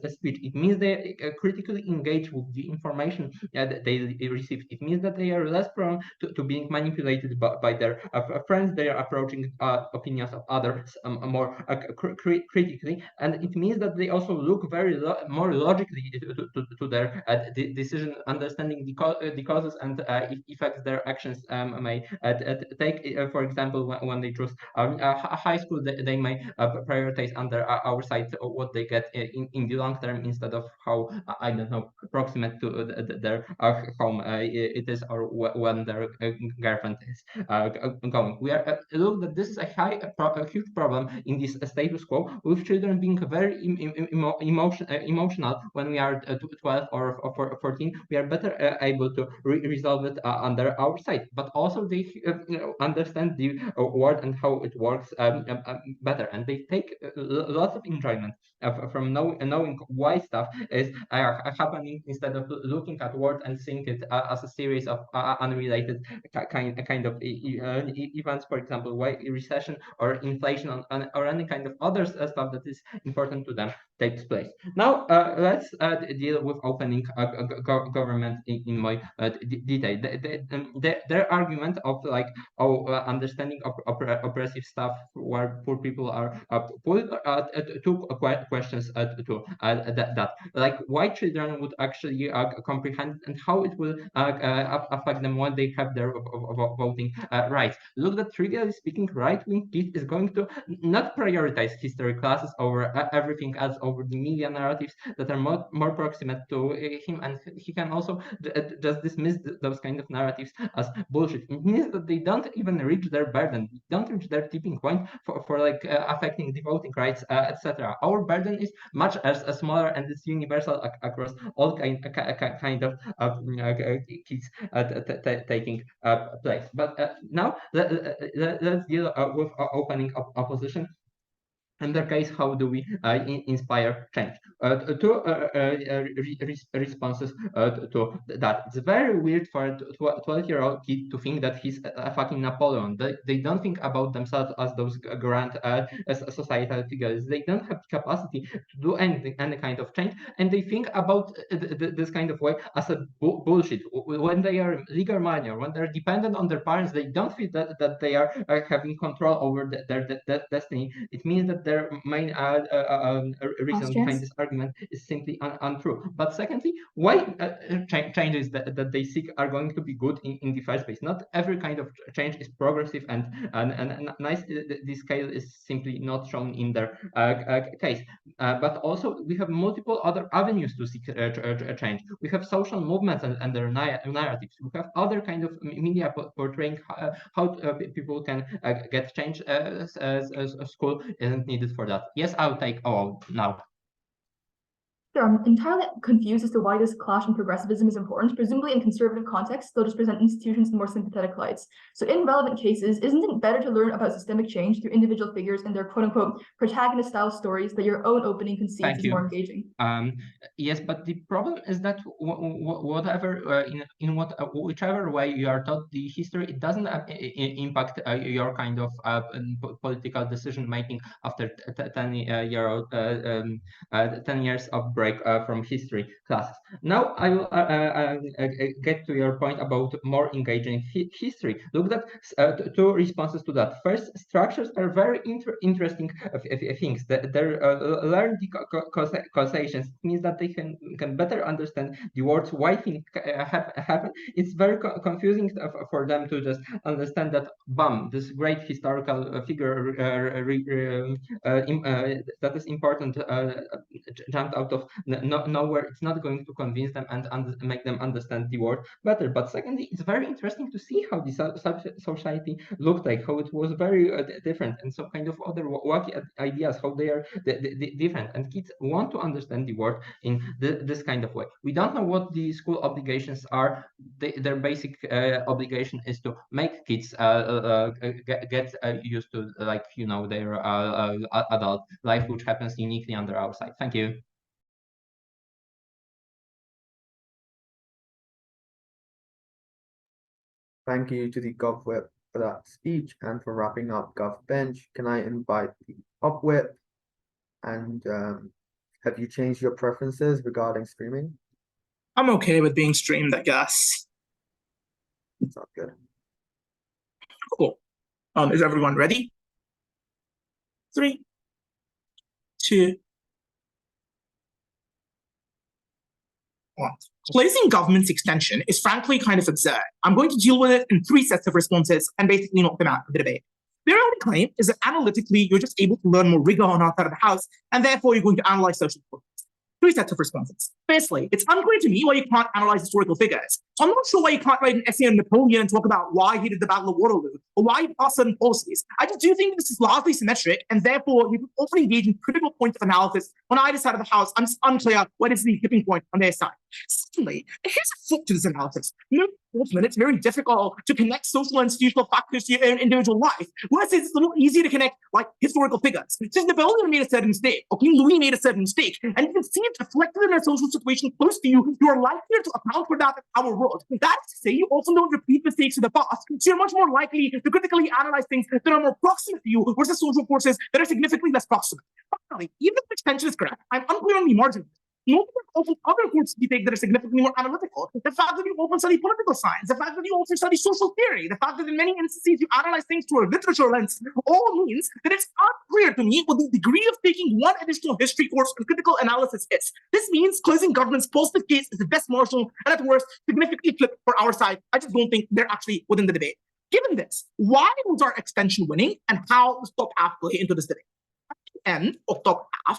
Speaker 8: speech. It means they critically engage with the information that they receive. It means that they are less prone to being manipulated by their friends. They are approaching opinions of others more critically, and it means that they also look very more logically to their decision, understanding the causes and effects their actions may take. For example, when they choose a high school, they may prioritize under our side what they get in the long term instead of how, I don't know, proximate to their home it is, or when their girlfriend is going. We are look that this is a huge problem in this status quo, with children being very emotional when we are 12 or 14. We are better able to resolve it under our side, but also they understand the world and how it works better, and they take lots of enjoyment from knowing why stuff is happening, instead of looking at world and seeing it as a series of unrelated kind of events. For example, why recession or inflation or any kind of other stuff that is important to them takes place. Now let's deal with opening government in more detail. Their argument of like understanding oppressive stuff where poor people are put two questions to that, like why children would actually comprehend and how it will affect them when they have their voting rights. Look, that trivially speaking, right-wing kid is going to not prioritize history classes over everything else, over the media narratives that are more proximate to him, and he can also just dismiss those kind of narratives as bullshit. It means that they don't even reach their burden, don't reach their tipping point for like affecting the voting rights, etc. Our burden is much smaller, and it's universal across all kind of kids taking place. But now let's deal with opening opposition. In their case, how do we inspire change? Two responses to that. It's very weird for a 12-year-old kid to think that he's a fucking Napoleon. They don't think about themselves as those grand societal figures. They don't have the capacity to do any kind of change, and they think about this kind of way as a bullshit. When they are legal minor, when they're dependent on their parents, they don't feel that they are having control over their destiny. It means that their main reason behind this argument is simply untrue. But secondly, why changes that they seek are going to be good in the first place? Not every kind of change is progressive and nice. This scale is simply not shown in their case. But also, we have multiple other avenues to seek change. We have social movements and their narratives. We have other kind of media portraying how people can get change. School isn't needed for that. Yes, I'll take all now.
Speaker 4: Sure, I'm entirely confused as to why this clash in progressivism is important. Presumably in conservative context, they'll just present institutions in more sympathetic lights. So in relevant cases, isn't it better to learn about systemic change through individual figures and their quote-unquote protagonist-style stories that your own opening concedes is more engaging?
Speaker 8: Yes, but the problem is that whatever whichever way you are taught the history, it doesn't impact your kind of political decision making after 10 years of break from history classes. Now I will get to your point about more engaging history. Look, that two responses to that. First, structures are very interesting things. They're learn the causations. It means that they can better understand the words why things happen. It's very confusing for them to just understand that this great historical figure that is important jumped out of nowhere. It's not going to convince them and make them understand the word better. But secondly, it's very interesting to see how the society looked like, how it was very different, and some kind of other wacky ideas, how they are different, and kids want to understand the world in this kind of way. We don't know what the school obligations are. Their basic obligation is to make kids get used to, like, you know, their adult life, which happens uniquely under our side. Thank you.
Speaker 3: Thank you to the GovWhip for that speech and for wrapping up GovBench. Can I invite the UpWhip? And have you changed your preferences regarding streaming?
Speaker 9: I'm okay with being streamed, I guess.
Speaker 3: Sounds good.
Speaker 9: Cool. Is everyone ready? 3, 2, 1. Closing government's extension is frankly kind of absurd. I'm going to deal with it in 3 sets of responses and basically knock them out of the debate. Their only claim is that analytically, you're just able to learn more rigor on our side of the house, and therefore you're going to analyze social problems. Three sets of responses. Firstly, it's unclear to me why you can't analyze historical figures. So I'm not sure why you can't write an essay on Napoleon and talk about why he did the Battle of Waterloo, or why he passed certain policies. I just do think this is largely symmetric, and therefore you can often engage in critical points of analysis on either side of the house. I'm just unclear what is the tipping point on their side. Secondly, here's a flip to this analysis. Often it's very difficult to connect social and institutional factors to your own individual life. Whereas it's a little easier to connect like historical figures. Since Napoleon made a certain mistake, or King Louis made a certain mistake, and you can see it reflected in a social situation close to you, you are likelier to account for that in our world. That is to say, you also don't repeat mistakes of the past, so you're much more likely to critically analyze things that are more proximate to you versus social forces that are significantly less proximate. Finally, even if the extension is correct, I'm unclear on the margin. Note that often other courses you take that are significantly more analytical. The fact that you often study political science, the fact that you also study social theory, the fact that in many instances you analyze things through a literature lens, all means that it's unclear to me what the degree of taking one additional history course on critical analysis is. This means closing government's positive case is the best marginal, and at worst, significantly flipped for our side. I just don't think they're actually within the debate. Given this, why was our extension winning, and how does top half play into this debate? At the end of top half,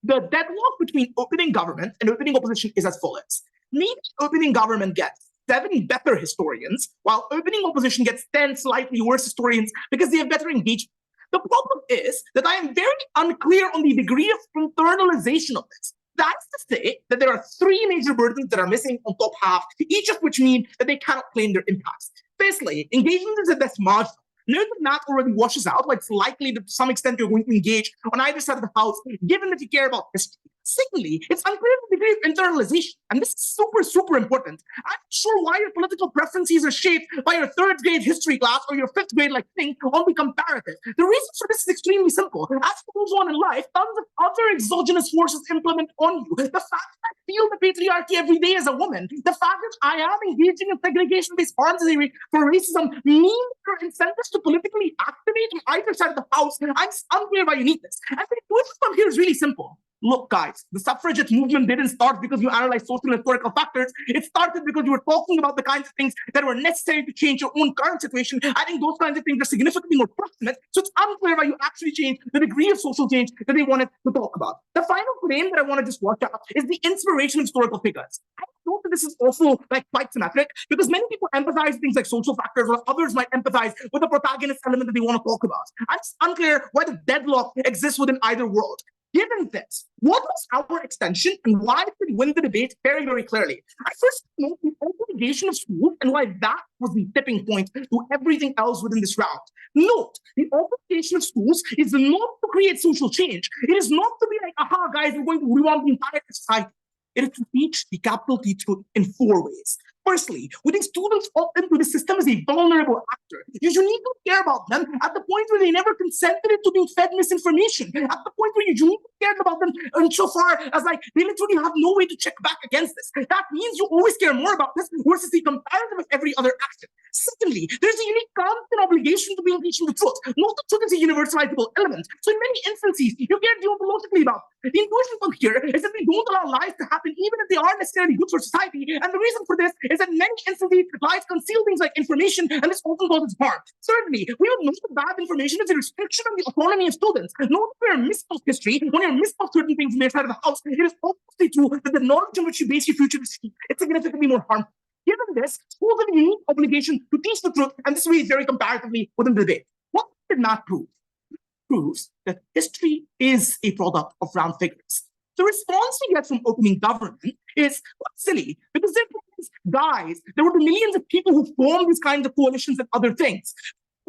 Speaker 9: the deadlock between opening government and opening opposition is as follows. Meaning opening government gets 7 better historians, while opening opposition gets 10 slightly worse historians because they have better engagement. The problem is that I am very unclear on the degree of internalization of this. That's to say that there are 3 major burdens that are missing on top half, each of which mean that they cannot claim their impacts. Firstly, engagement is at best marginal. Note that math already washes out, like it's likely that to some extent you're going to engage on either side of the house, given that you care about history. Secondly, it's unclear the degree of internalization, and this is super, super important. I'm not sure why your political preferences are shaped by your 3rd grade history class or your 5th grade like thing on the comparative. The reason for this is extremely simple. As goes on in life, tons of other exogenous forces implement on you. The fact that I feel the patriarchy every day as a woman, the fact that I am engaging in segregation-based arms for racism mean there are incentives to politically activate on either side of the house. I'm unclear why you need this. And the intuition from here is really simple. Look, guys, the suffragette movement didn't start because you analyzed social and historical factors. It started because you were talking about the kinds of things that were necessary to change your own current situation. I think those kinds of things are significantly more proximate, so it's unclear why you actually changed the degree of social change that they wanted to talk about. The final claim that I want to just watch out is the inspiration of historical figures. I don't think this is also like quite symmetric because many people empathize with things like social factors, while others might empathize with the protagonist element that they want to talk about. I'm just unclear why the deadlock exists within either world. Given this, what was our extension and why did we win the debate very, very clearly? I first note the obligation of schools and why that was the tipping point to everything else within this round. Note, the obligation of schools is not to create social change. It is not to be like, aha, guys, we're going to rewrite the entire society. It is to teach the capital T truth in 4 ways. Firstly, we think students opt into the system as a vulnerable actor. You need to care about them at the point where they never consented to being fed misinformation, at the point where you cared about them insofar as like they literally have no way to check back against this. That means you always care more about this versus the comparative of every other action. Secondly, there's a unique constant obligation to be teaching the truth. Not the truth is a universalizable element. So in many instances, you care deontologically about it. The intuition from here is that we don't allow lies to happen even if they aren't necessarily good for society. And the reason for this is that many instances lies conceal things like information, and this often causes harm. Certainly, we would know that bad information is a restriction on the autonomy of students. Not that we're misspelled history, when you're misspelled certain things from their side of the house, it is obviously true that the knowledge on which you base your future decisions is significantly more harmful. Given this, schools have a unique obligation to teach the truth, and this way is very comparatively within the debate. What did math prove? It proves that history is a product of round figures. The response we get from opening government is silly, because guys, there were millions of people who formed these kinds of coalitions and other things.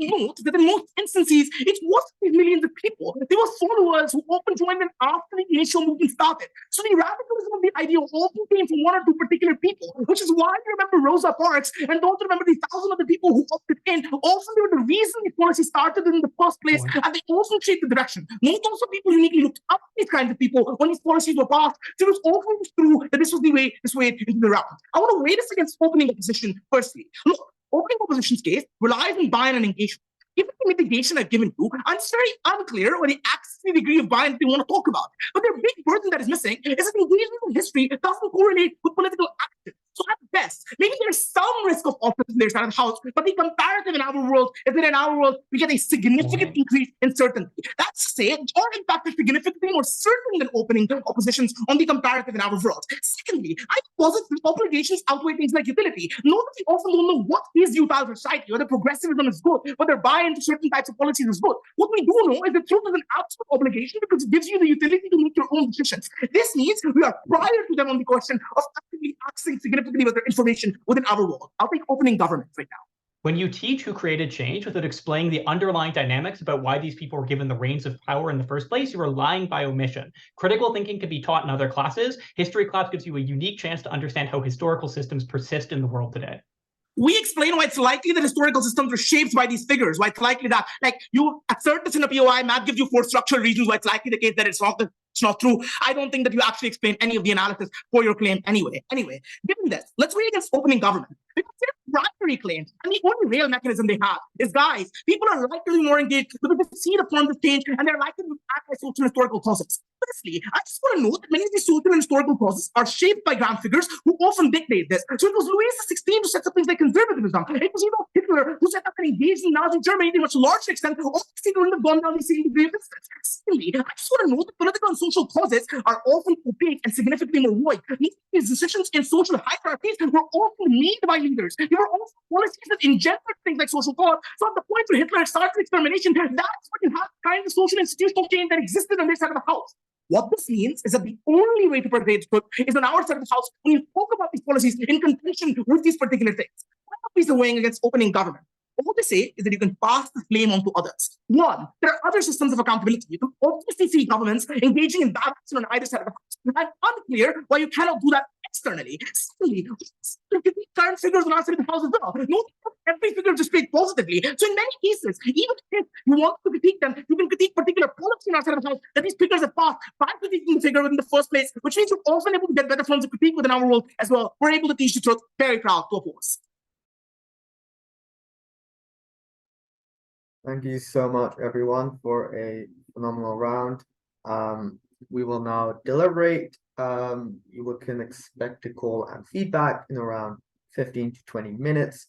Speaker 9: Note that in most instances, it wasn't these millions of people. They were followers who often joined them after the initial movement started. So the radicalism of the idea often came from 1 or 2 particular people, which is why you remember Rosa Parks and don't remember the 1,000 other people who opted in. Often they were the reason the policy started in the first place, and they also shaped the direction. Not also people uniquely looked up to these kinds of people when these policies were passed. So it was often true that this was the way into the round. I want to weigh this against opening opposition firstly. Look, opening opposition's case relies on buy-in and engagement. Given the mitigation I've given you, I'm very unclear what the access to the degree of buy-in they want to talk about. But their big burden that is missing is that engagement in history doesn't correlate with political action. So at best. Maybe there's some risk of office in their side of the house, but the comparative in our world is that in our world, we get a significant increase in certainty. That's to say, or in fact, is significantly more certain than opening oppositions on the comparative in our world. Secondly, I posit that obligations outweigh things like utility. Note that we often don't know what is utile for society, whether progressivism is good, whether buy-in to certain types of policies is good. What we do know is that truth is an absolute obligation because it gives you the utility to make your own decisions. This means we are prior to them on the question of actively accessing significantly with their information within our world. I'll take opening government right now.
Speaker 5: When you teach who created change without explaining the underlying dynamics about why these people were given the reins of power in the first place, you are lying by omission. Critical thinking can be taught in other classes. History class gives you a unique chance to understand how historical systems persist in the world today.
Speaker 9: We explain why it's likely that historical systems were shaped by these figures, why it's likely that, like, you assert this in a POI, Matt gives you 4 structural reasons why it's likely the case that it's not true. I don't think that you actually explain any of the analysis for your claim anyway. Anyway, given this, let's read against opening government. Because their primary claim, and the only real mechanism they have, is, guys, people are likely to be more engaged because they see the forms of change and they're likely to act by social and historical causes. Firstly, I just want to note that many of these social and historical causes are shaped by grand figures who often dictate this. So it was Louis XVI who set up things like conservatism. It was even Hitler who set up and engaged in Nazi Germany to a much larger extent, obviously wouldn't have gone down the same degree of distance. Secondly, I just want to note that political and social causes are often opaque and significantly more void. These decisions in social hierarchies were often made by leaders. They were also policies that engendered things like social cause. So at the point where Hitler started extermination, that's when you have the kind of social institutional change that existed on their side of the house. What this means is that the only way to pervade truth is on our side of the house when you talk about these policies in contention with these particular things. One of these weighing against opening government. All they say is that you can pass the blame on to others. One, there are other systems of accountability. You can obviously see governments engaging in bad action on either side of the house. And unclear why you cannot do that externally. Secondly, you can current figures on our side of the house as well. Not every figure just speak positively. So in many cases, even if you want to critique them, you can critique particular policy on our side of the house that these figures have passed by critiquing the figure in the first place, which means you're often able to get better forms of critique within our world as well. We're able to teach the truth. Very proud to oppose.
Speaker 3: Thank you so much, everyone, for a phenomenal round. We will now deliberate. You can expect a call and feedback in around 15 to 20 minutes.